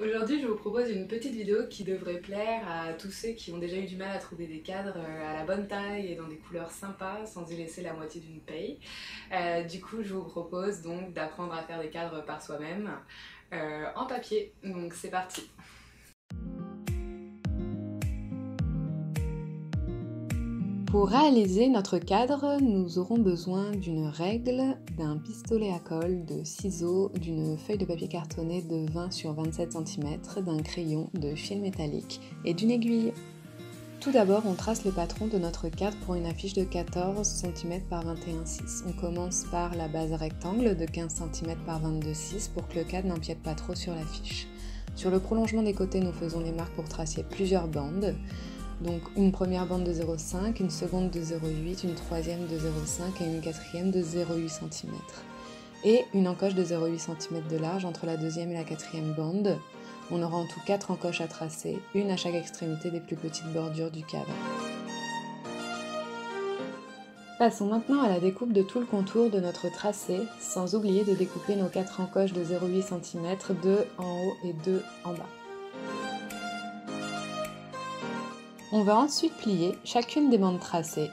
Aujourd'hui, je vous propose une petite vidéo qui devrait plaire à tous ceux qui ont déjà eu du mal à trouver des cadres à la bonne taille et dans des couleurs sympas sans y laisser la moitié d'une paye. Du coup, je vous propose donc d'apprendre à faire des cadres par soi-même en papier. Donc c'est parti! Pour réaliser notre cadre, nous aurons besoin d'une règle, d'un pistolet à colle, de ciseaux, d'une feuille de papier cartonné de 20 sur 27 cm, d'un crayon, de fil métallique et d'une aiguille. Tout d'abord, on trace le patron de notre cadre pour une affiche de 14 cm par 21,6. On commence par la base rectangle de 15 cm par 22,6 pour que le cadre n'empiète pas trop sur l'affiche. Sur le prolongement des côtés, nous faisons les marques pour tracer plusieurs bandes. Donc une première bande de 0,5, une seconde de 0,8, une troisième de 0,5 et une quatrième de 0,8 cm. Et une encoche de 0,8 cm de large entre la deuxième et la quatrième bande. On aura en tout 4 encoches à tracer, une à chaque extrémité des plus petites bordures du cadre. Passons maintenant à la découpe de tout le contour de notre tracé, sans oublier de découper nos 4 encoches de 0,8 cm, 2 en haut et 2 en bas. On va ensuite plier chacune des bandes tracées.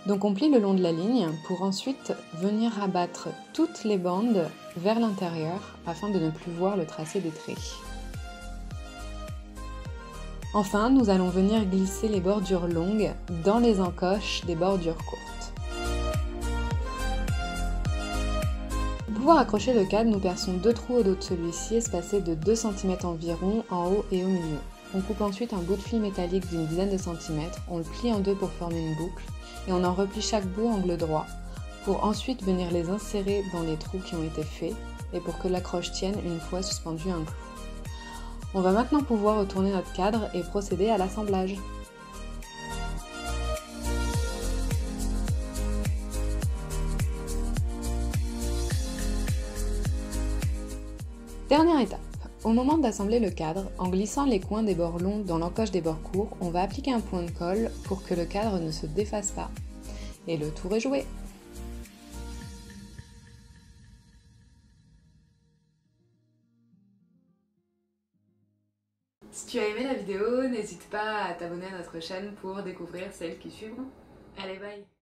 Donc on plie le long de la ligne pour ensuite venir abattre toutes les bandes vers l'intérieur afin de ne plus voir le tracé des traits. Enfin, nous allons venir glisser les bordures longues dans les encoches des bordures courtes. Pour pouvoir accrocher le cadre, nous perçons 2 trous au dos de celui-ci espacés de 2 cm environ en haut et au milieu. On coupe ensuite un bout de fil métallique d'une dizaine de centimètres, on le plie en deux pour former une boucle et on en replie chaque bout angle droit pour ensuite venir les insérer dans les trous qui ont été faits et pour que l'accroche tienne une fois suspendu un clou. On va maintenant pouvoir retourner notre cadre et procéder à l'assemblage. Dernière étape. Au moment d'assembler le cadre, en glissant les coins des bords longs dans l'encoche des bords courts, on va appliquer un point de colle pour que le cadre ne se défasse pas. Et le tour est joué! Si tu as aimé la vidéo, n'hésite pas à t'abonner à notre chaîne pour découvrir celles qui suivront. Allez, bye!